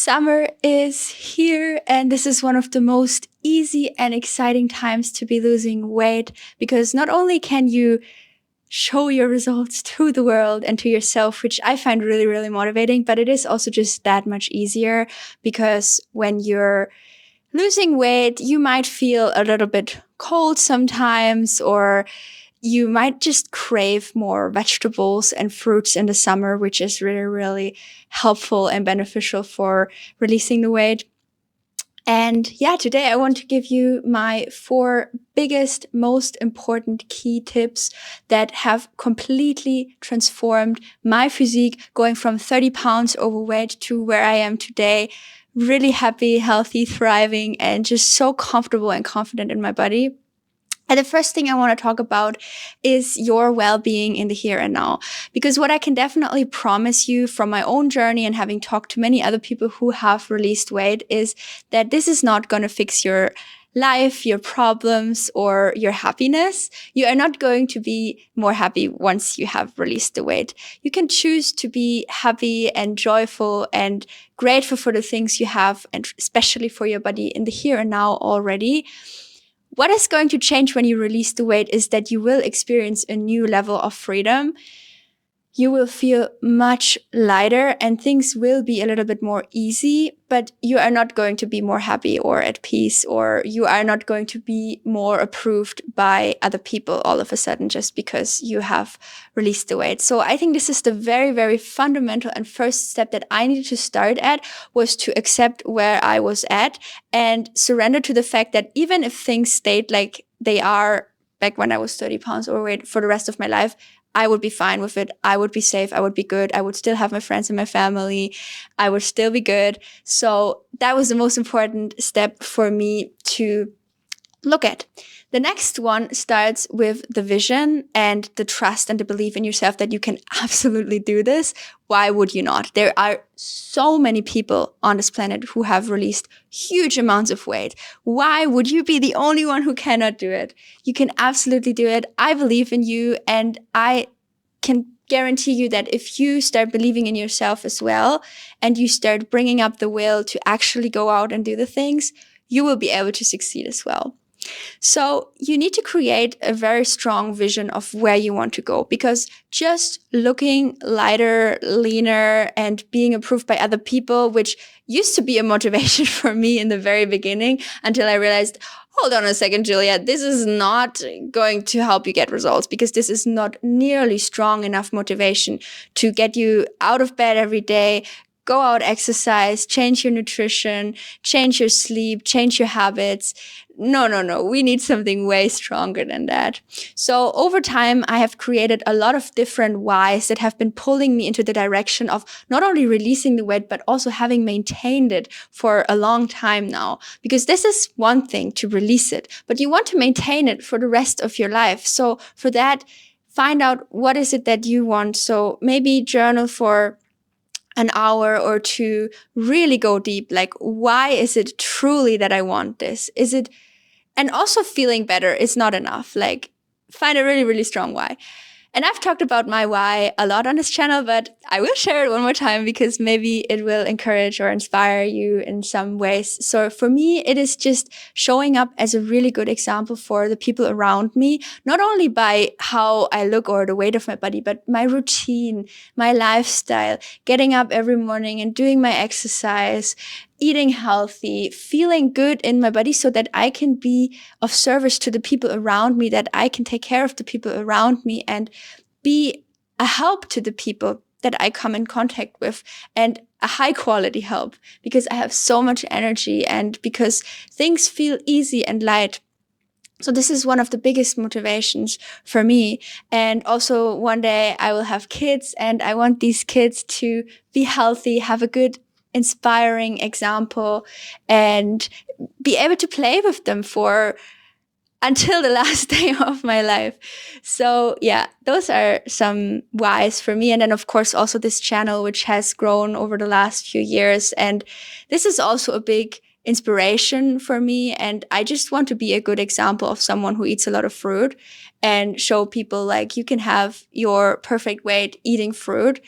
Summer is here, and this is one of the most easy and exciting times to be losing weight, because not only can you show your results to the world and to yourself, which I find really, really motivating, but it is also just that much easier, because when you're losing weight, you might feel a little bit cold sometimes, or you might just crave more vegetables and fruits in the summer, which is really, really helpful and beneficial for releasing the weight. And yeah, today I want to give you my 4 biggest, most important key tips that have completely transformed my physique, going from 30 pounds overweight to where I am today, really happy, healthy, thriving, and just so comfortable and confident in my body. And the first thing I want to talk about is your well-being in the here and now. Because what I can definitely promise you from my own journey and having talked to many other people who have released weight is that this is not going to fix your life, your problems, or your happiness. You are not going to be more happy once you have released the weight. You can choose to be happy and joyful and grateful for the things you have, and especially for your body in the here and now already. What is going to change when you release the weight is that you will experience a new level of freedom. You will feel much lighter and things will be a little bit more easy, but you are not going to be more happy or at peace, or you are not going to be more approved by other people all of a sudden just because you have released the weight. So I think this is the very, very fundamental and first step that I needed to start at, was to accept where I was at and surrender to the fact that even if things stayed like they are back when I was 30 pounds overweight for the rest of my life, I would be fine with it. I would be safe. I would be good. I would still have my friends and my family. I would still be good. So that was the most important step for me to look at. The next one starts with the vision and the trust and the belief in yourself that you can absolutely do this. Why would you not? There are so many people on this planet who have released huge amounts of weight. Why would you be the only one who cannot do it? You can absolutely do it. I believe in you, and I can guarantee you that if you start believing in yourself as well, and you start bringing up the will to actually go out and do the things, you will be able to succeed as well. So you need to create a very strong vision of where you want to go, because just looking lighter, leaner, and being approved by other people, which used to be a motivation for me in the very beginning, until I realized, hold on a second, Julia, this is not going to help you get results, because this is not nearly strong enough motivation to get you out of bed every day, go out, exercise, change your nutrition, change your sleep, change your habits. No. We need something way stronger than that. So over time, I have created a lot of different whys that have been pulling me into the direction of not only releasing the weight, but also having maintained it for a long time now. Because this is one thing to release it, but you want to maintain it for the rest of your life. So for that, find out what is it that you want. So maybe journal for an hour or two, really go deep. Like, why is it truly that I want this? Is it, and also feeling better is not enough. Like, find a really, really strong why. And I've talked about my why a lot on this channel, but I will share it one more time because maybe it will encourage or inspire you in some ways. So for me, it is just showing up as a really good example for the people around me, not only by how I look or the weight of my body, but my routine, my lifestyle, getting up every morning and doing my exercise, eating healthy, feeling good in my body so that I can be of service to the people around me, that I can take care of the people around me and be a help to the people that I come in contact with, and a high quality help, because I have so much energy and because things feel easy and light. So this is one of the biggest motivations for me. And also one day I will have kids, and I want these kids to be healthy, have a good inspiring example, and be able to play with them for until the last day of my life. So yeah, those are some whys for me. And then of course also this channel, which has grown over the last few years. And this is also a big inspiration for me. And I just want to be a good example of someone who eats a lot of fruit, and show people like you can have your perfect weight eating fruit.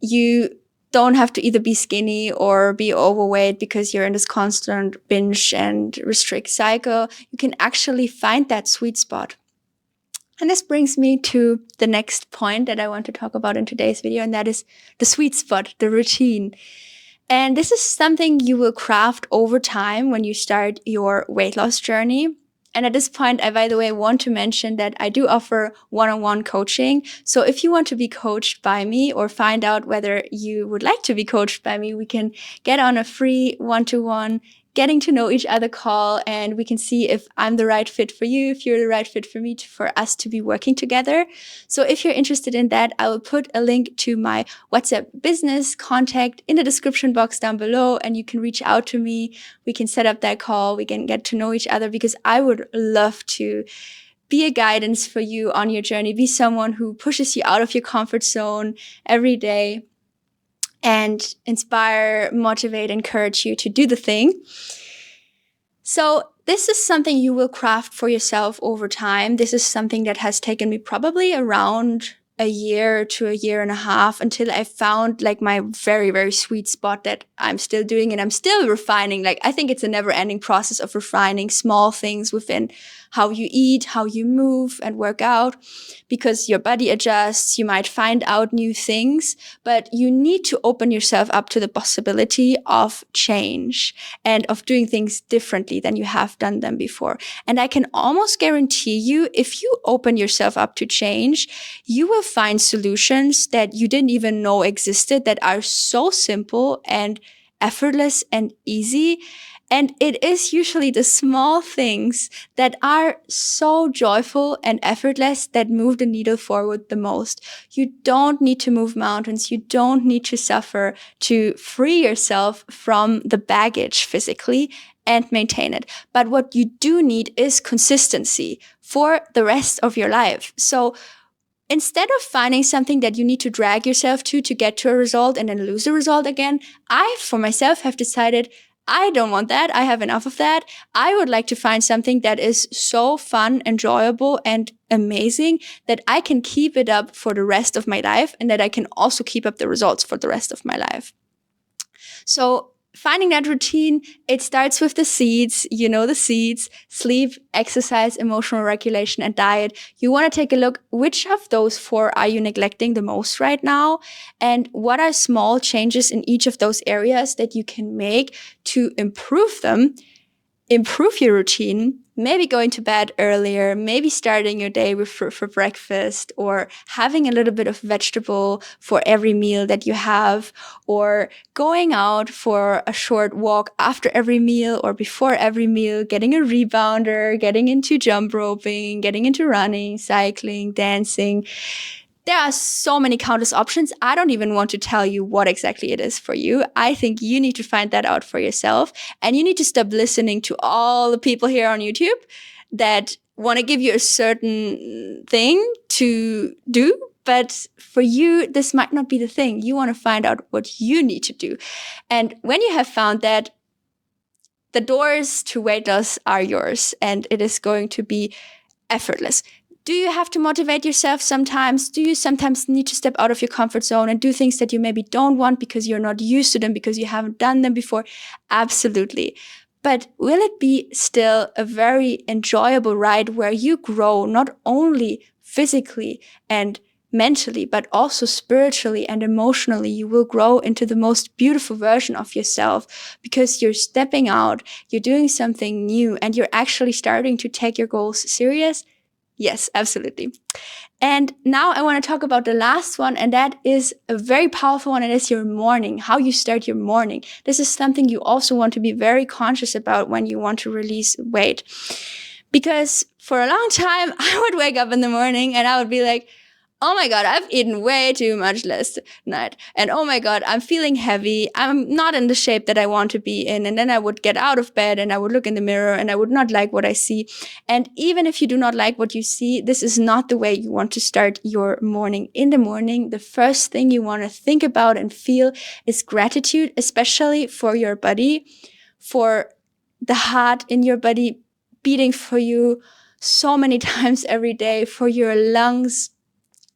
You don't have to either be skinny or be overweight because you're in this constant binge and restrict cycle. You can actually find that sweet spot. And this brings me to the next point that I want to talk about in today's video, and that is the sweet spot, the routine. And this is something you will craft over time when you start your weight loss journey. And at this point, I, by the way, want to mention that I do offer one-on-one coaching. So if you want to be coached by me or find out whether you would like to be coached by me, we can get on a free one-to-one getting to know each other call, and we can see if I'm the right fit for you, if you're the right fit for me, for us to be working together. So if you're interested in that, I will put a link to my WhatsApp business contact in the description box down below, and you can reach out to me. We can set up that call. We can get to know each other, because I would love to be a guidance for you on your journey, be someone who pushes you out of your comfort zone every day, and inspire, motivate, encourage you to do the thing. So this is something you will craft for yourself over time. This is something that has taken me probably around a year to a year and a half until I found like my very, very sweet spot that I'm still doing, and I'm still refining. Like, I think it's a never ending process of refining small things within how you eat, how you move and work out, because your body adjusts. You might find out new things, but you need to open yourself up to the possibility of change and of doing things differently than you have done them before. And I can almost guarantee you, if you open yourself up to change, you will find solutions that you didn't even know existed, that are so simple and effortless and easy. And it is usually the small things that are so joyful and effortless that move the needle forward the most. You don't need to move mountains. You don't need to suffer to free yourself from the baggage physically and maintain it. But what you do need is consistency for the rest of your life. So instead of finding something that you need to drag yourself to get to a result and then lose the result again, I, for myself, have decided I don't want that. I have enough of that. I would like to find something that is so fun, enjoyable, and amazing that I can keep it up for the rest of my life, and that I can also keep up the results for the rest of my life. So finding that routine, it starts with the seeds. You know the seeds: sleep, exercise, emotional regulation, and diet. You want to take a look, which of those 4 are you neglecting the most right now? And what are small changes in each of those areas that you can make to improve them, improve your routine? Maybe going to bed earlier, maybe starting your day with fruit for breakfast, or having a little bit of vegetable for every meal that you have, or going out for a short walk after every meal or before every meal, getting a rebounder, getting into jump roping, getting into running, cycling, dancing. There are so many countless options. I don't even want to tell you what exactly it is for you. I think you need to find that out for yourself. And you need to stop listening to all the people here on YouTube that want to give you a certain thing to do. But for you, this might not be the thing. You want to find out what you need to do. And when you have found that, the doors to weight loss are yours, and it is going to be effortless. Do you have to motivate yourself sometimes? Do you sometimes need to step out of your comfort zone and do things that you maybe don't want because you're not used to them, because you haven't done them before? Absolutely. But will it be still a very enjoyable ride where you grow not only physically and mentally, but also spiritually and emotionally? You will grow into the most beautiful version of yourself because you're stepping out, you're doing something new, and you're actually starting to take your goals serious. Yes, absolutely. And now I want to talk about the last one, and that is a very powerful one, and it's your morning, how you start your morning. This is something you also want to be very conscious about when you want to release weight. Because for a long time, I would wake up in the morning and I would be like, oh my God, I've eaten way too much last night. And oh my God, I'm feeling heavy. I'm not in the shape that I want to be in. And then I would get out of bed and I would look in the mirror and I would not like what I see. And even if you do not like what you see, this is not the way you want to start your morning. In the morning, the first thing you want to think about and feel is gratitude, especially for your body, for the heart in your body beating for you so many times every day, for your lungs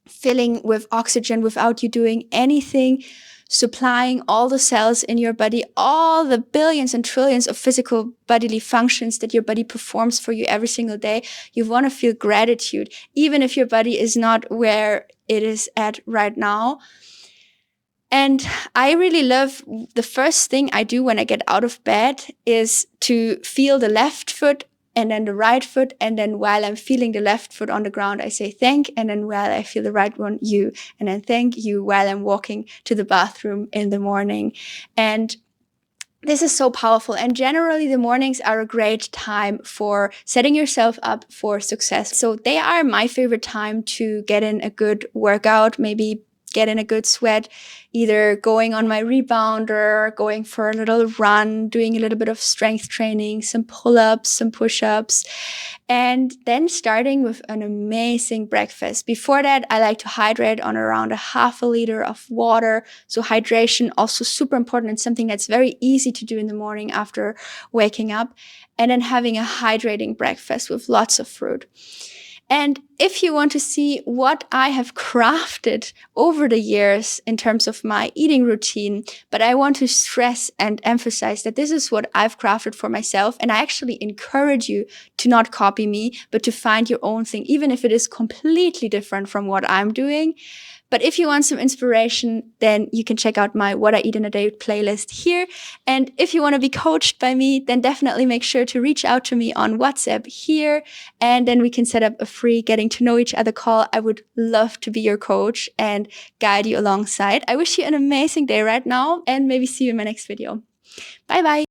filling with oxygen without you doing anything, supplying all the cells in your body, all the billions and trillions of physical bodily functions that your body performs for you every single day. You want to feel gratitude, even if your body is not where it is at right now. And I really love, the first thing I do when I get out of bed is to feel the left foot and then the right foot. And then while I'm feeling the left foot on the ground, I say thank. And then while I feel the right one, you. And then thank you while I'm walking to the bathroom in the morning. And this is so powerful. And generally, the mornings are a great time for setting yourself up for success. So they are my favorite time to get in a good workout, maybe get in a good sweat, either going on my rebounder, going for a little run, doing a little bit of strength training, some pull-ups, some push-ups, and then starting with an amazing breakfast. Before that, I like to hydrate on around 1/2 liter of water. So hydration also super important and something that's very easy to do in the morning after waking up. And then having a hydrating breakfast with lots of fruit. And if you want to see what I have crafted over the years in terms of my eating routine, but I want to stress and emphasize that this is what I've crafted for myself. And I actually encourage you to not copy me, but to find your own thing, even if it is completely different from what I'm doing. But if you want some inspiration, then you can check out my What I Eat in a Day playlist here. And if you want to be coached by me, then definitely make sure to reach out to me on WhatsApp here. And then we can set up a free getting to know each other call. I would love to be your coach and guide you alongside. I wish you an amazing day right now and maybe see you in my next video. Bye bye.